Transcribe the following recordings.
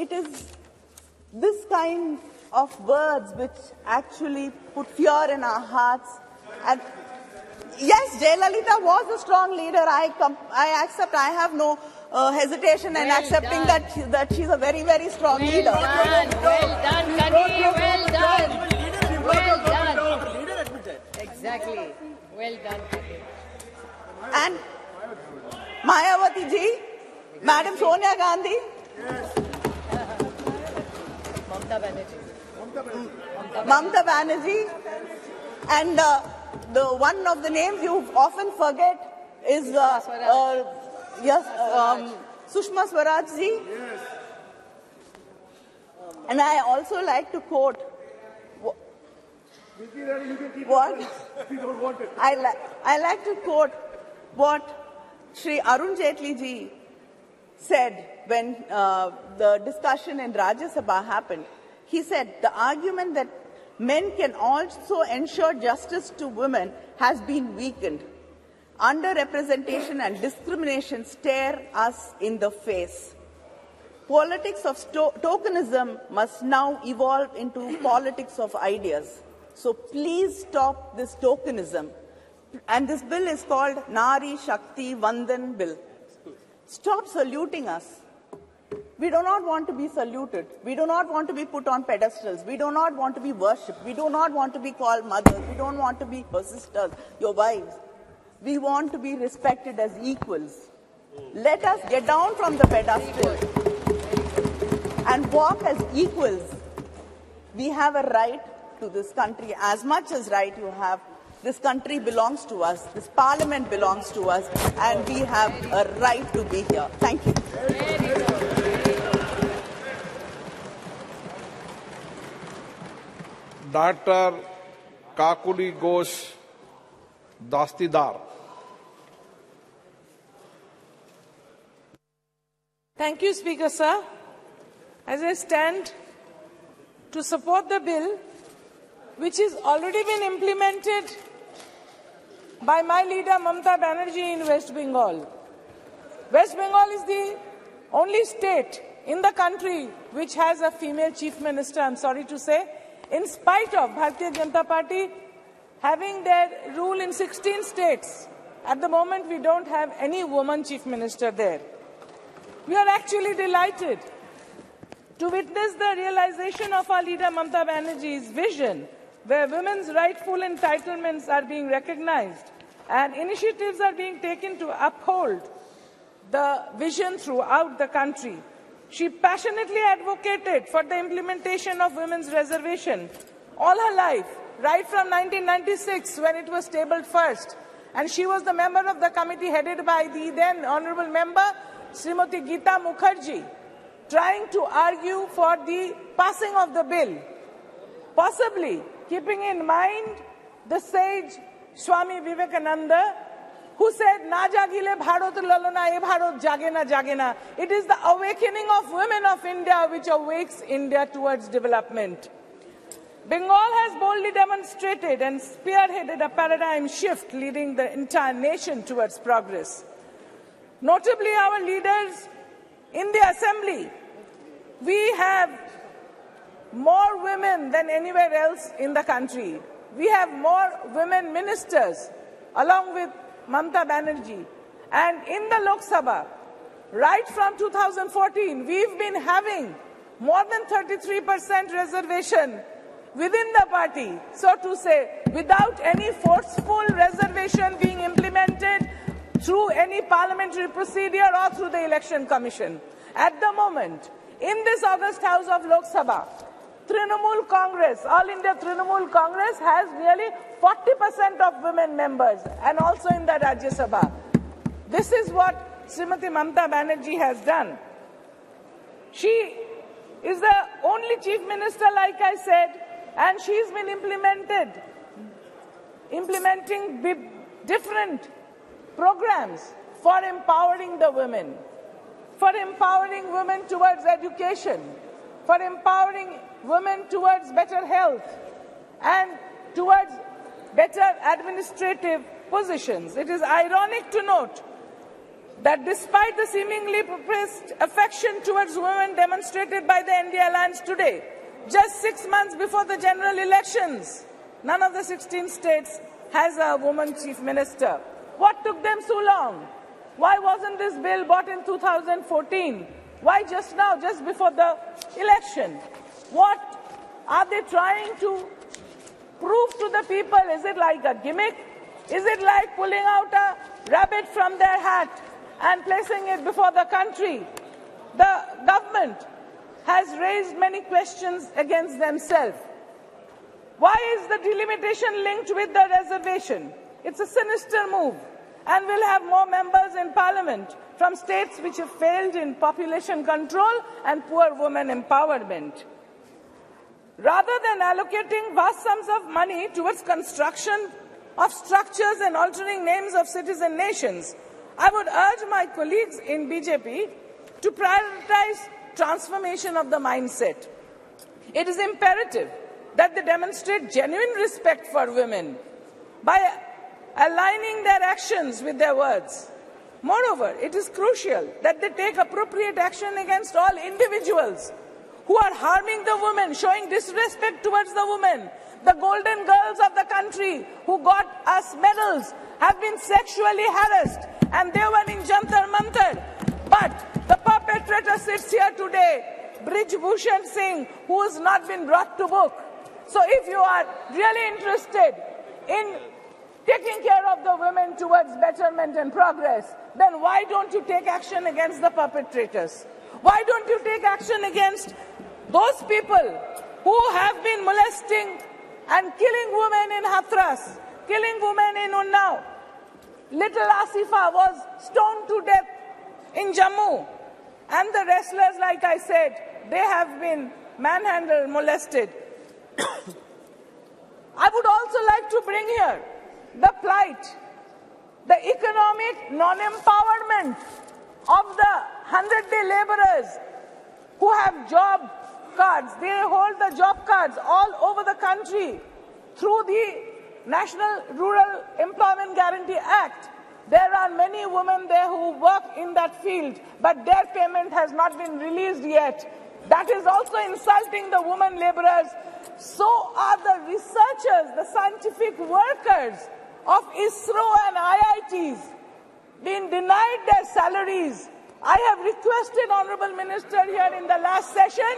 it is this kind of words which actually put fear in our hearts. And yes, Jayalalitha was a strong leader. I accept. I have no hesitation in accepting that she's a very, very strong leader. Well done, Kani. Well done. Well done. Exactly. Well done, Kani. And Mayawati ji, Madam Sonia Gandhi. Mamata Banerjee. And the one of the names you often forget is Sushma Swaraj ji. And I also like to quote what I like to quote what Shri Arun Jaitley ji said when the discussion in Rajya Sabha happened. He said, the argument that men can also ensure justice to women has been weakened. Underrepresentation and discrimination stare us in the face. Politics of tokenism must now evolve into politics of ideas. So please stop this tokenism. And this bill is called Nari Shakti Vandan Bill. Stop saluting us. We do not want to be saluted. We do not want to be put on pedestals. We do not want to be worshipped. We do not want to be called mothers. We don't want to be your sisters, your wives. We want to be respected as equals. Let us get down from the pedestal and walk as equals. We have a right to this country as much as right you have. This country belongs to us. This parliament belongs to us. And we have a right to be here. Thank you. Dr. Kakuli Ghosh Dastidar. Thank you, Speaker, sir. As I stand to support the bill, which has already been implemented by my leader Mamata Banerjee in West Bengal. West Bengal is the only state in the country which has a female chief minister, I'm sorry to say, in spite of Bharatiya Janata Party having their rule in 16 states. At the moment, we don't have any woman chief minister there. We are actually delighted to witness the realization of our leader Mamata Banerjee's vision, where women's rightful entitlements are being recognized and initiatives are being taken to uphold the vision throughout the country. She passionately advocated for the implementation of women's reservation all her life, right from 1996 when it was tabled first. And she was the member of the committee headed by the then honorable member, Srimati Geeta Mukherjee, trying to argue for the passing of the bill, possibly keeping in mind the sage Swami Vivekananda, who said, "Na jagile Bharat lalona, e Bharat jage na jage na." It is the awakening of women of India which awakes India towards development. Bengal has boldly demonstrated and spearheaded a paradigm shift leading the entire nation towards progress. Notably, our leaders in the assembly, we have more women than anywhere else in the country. We have more women ministers, along with Mamata Banerjee. And in the Lok Sabha, right from 2014, we've been having more than 33% reservation within the party, so to say, without any forceful reservation being implemented through any parliamentary procedure or through the election commission. At the moment, in this August House of Lok Sabha, Trinamool Congress, All India Trinamool Congress has nearly 40% of women members, and also in the Rajya Sabha. This is what Srimati Mamata Banerjee has done. She is the only chief minister, like I said, and she's been implementing different programs for empowering the women, for empowering women towards education, for empowering women towards better health and towards better administrative positions. It is ironic to note that despite the seemingly professed affection towards women demonstrated by the NDA alliance today, just 6 months before the general elections, none of the 16 states has a woman chief minister. What took them so long? Why wasn't this bill brought in 2014? Why just now, just before the election? What are they trying to prove to the people? Is it like a gimmick? Is it like pulling out a rabbit from their hat and placing it before the country? The government has raised many questions against themselves. Why is the delimitation linked with the reservation? It's a sinister move and will have more members in parliament from states which have failed in population control and poor women empowerment. Rather than allocating vast sums of money towards construction of structures and altering names of citizen nations, I would urge my colleagues in BJP to prioritize transformation of the mindset. It is imperative that they demonstrate genuine respect for women by aligning their actions with their words. Moreover, it is crucial that they take appropriate action against all individuals who are harming the women, showing disrespect towards the women. The golden girls of the country who got us medals have been sexually harassed, and they were in Jantar Mantar. But the perpetrator sits here today, Brij Bhushan Singh, who has not been brought to book. So if you are really interested in taking care of the women towards betterment and progress, then why don't you take action against the perpetrators? Why don't you take action against those people who have been molesting and killing women in Hathras, killing women in Unnao? Little Asifa was stoned to death in Jammu. And the wrestlers, like I said, they have been manhandled, molested. I would also like to bring here the plight, the economic non-empowerment of the 100-day laborers who have job cards. They hold the job cards all over the country through the National Rural Employment Guarantee Act. There are many women there who work in that field, but their payment has not been released yet. That is also insulting the women laborers. So are the researchers, the scientific workers of ISRO and IITs being denied their salaries. I have requested Honorable Minister here in the last session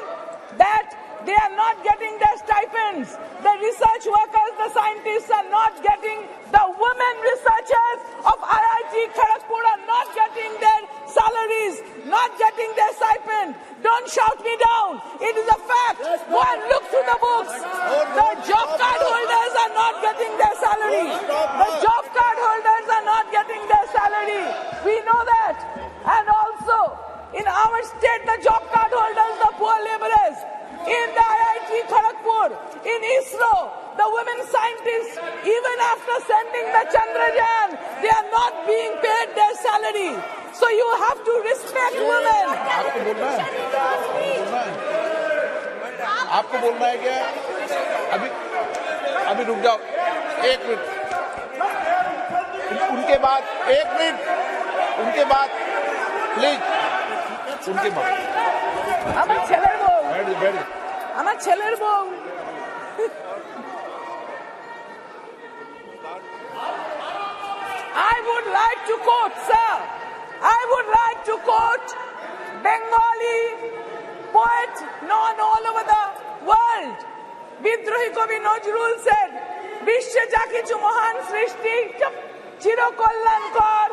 that they are not getting their stipends. The research workers, the scientists are not getting, the women researchers of IIT Kharagpur are not getting their salaries, not getting their stipend. Don't shout me down. It is a fact. Go and look through the books. The job card holders are not getting their salary. The job card holders are not getting their salary. We know that. And also, in our state, the job card holders, the poor laborers, in the IIT Kharagpur, in ISRO, the women scientists, even after sending the Chandrayaan, they are not being paid their salary. So you have to respect women. आपको बोलना है क्या? अभी रुक जाओ, 1 minute. उनके बाद 1 minute, उनके बाद प्लीज, उनके बाद. আমার ছেলের বউ, बैठ. আমার ছেলের বউ। I would like to quote, sir, I would like to quote Bengali poet known all over the world. Bidrohi Kavi Nazrul said, Vishwe ja kichu mohan srishti chiro kolyankar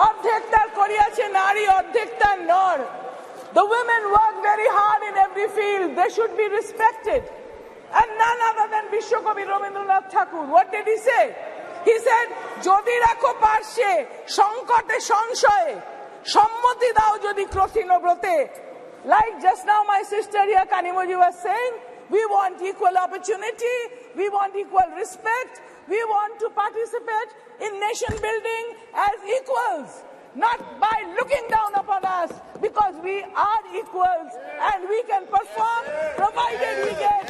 ordhektar koriyache nari ordhektar nor. The women work very hard in every field. They should be respected. And none other than Vishwakavi Rabindranath Thakur. What did he say? He said, Jodi rakho parshe, sankote sanshaye, sammati dao jodi krotino brote. Like just now my sister here, Kanimoji, was saying, we want equal opportunity, we want equal respect, we want to participate in nation building as equals. Not by looking down upon us, because we are equals and we can perform provided we get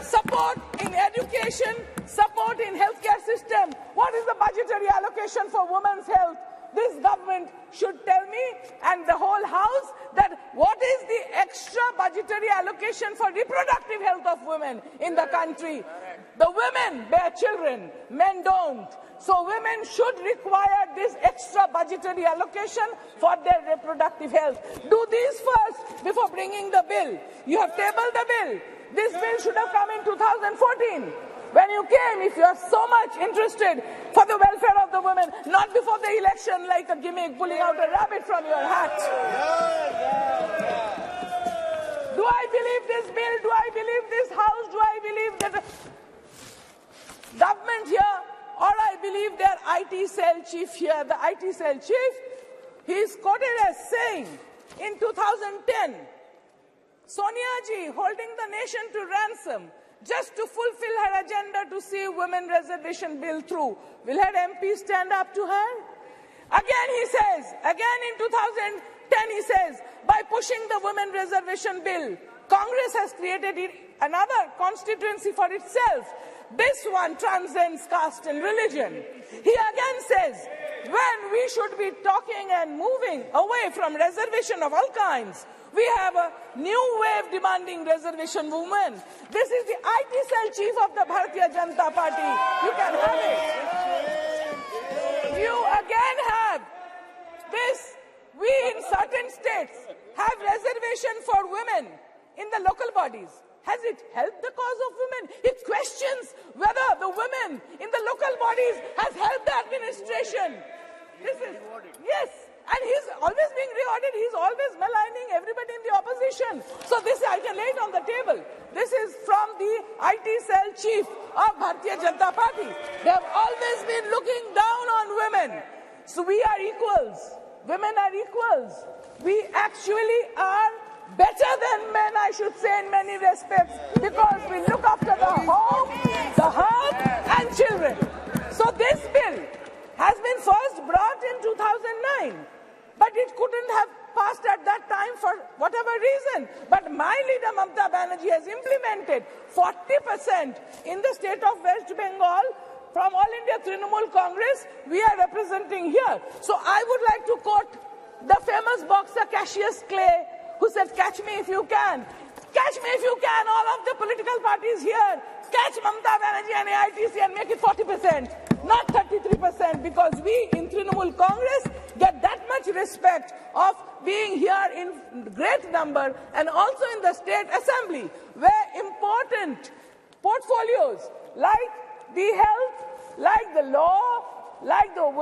support in education, support in healthcare system. What is the budgetary allocation for women's health? this government should tell me and the whole House that what is the extra budgetary allocation for reproductive health of women in the country. The women bear children, men don't. So women should require this extra budgetary allocation for their reproductive health. Do these first before bringing the bill. You have tabled the bill. This bill should have come in 2014. When you came, if you are so much interested for the welfare of the women, not before the election like a gimmick pulling out a rabbit from your hat. Do I believe this bill? Do I believe this House? Do I believe that government here? Or I believe their IT cell chief here, the IT cell chief, he is quoted as saying in 2010, Sonia ji holding the nation to ransom just to fulfill her agenda to see women reservation bill through. Will her MP stand up to her? Again he says, again in 2010 he says, by pushing the women reservation bill, Congress has created another constituency for itself. This one transcends caste and religion. He again says, when we should be talking and moving away from reservation of all kinds, we have a new wave demanding reservation movement. This is the IT cell chief of the Bharatiya Janata Party. You can have it. You again have this. We in certain states have reservation for women in the local bodies. Has it helped the cause of women? It questions whether the women in the local bodies has helped the administration. This is, yes, and he's always being rewarded. He's always maligning everybody in the opposition. So this I can lay it on the table. This is from the IT cell chief of Bharatiya Janata Party. They have always been looking down on women. So we are equals. Women are equals. We actually are better than men, I should say, in many respects, because we look after the home, the hearth, and children. So this bill has been first brought in 2009, but it couldn't have passed at that time for whatever reason. But my leader, Mamata Banerjee, has implemented 40% in the state of West Bengal from All India Trinamool Congress. We are representing here. So I would like to quote the famous boxer Cassius Clay, who said, catch me if you can. Catch me if you can, all of the political parties here. Catch Mamata Banerjee and AITC and make it 40%, not 33%, because we in Trinamool Congress get that much respect of being here in great number and also in the state assembly, where important portfolios like the health, like the law, like the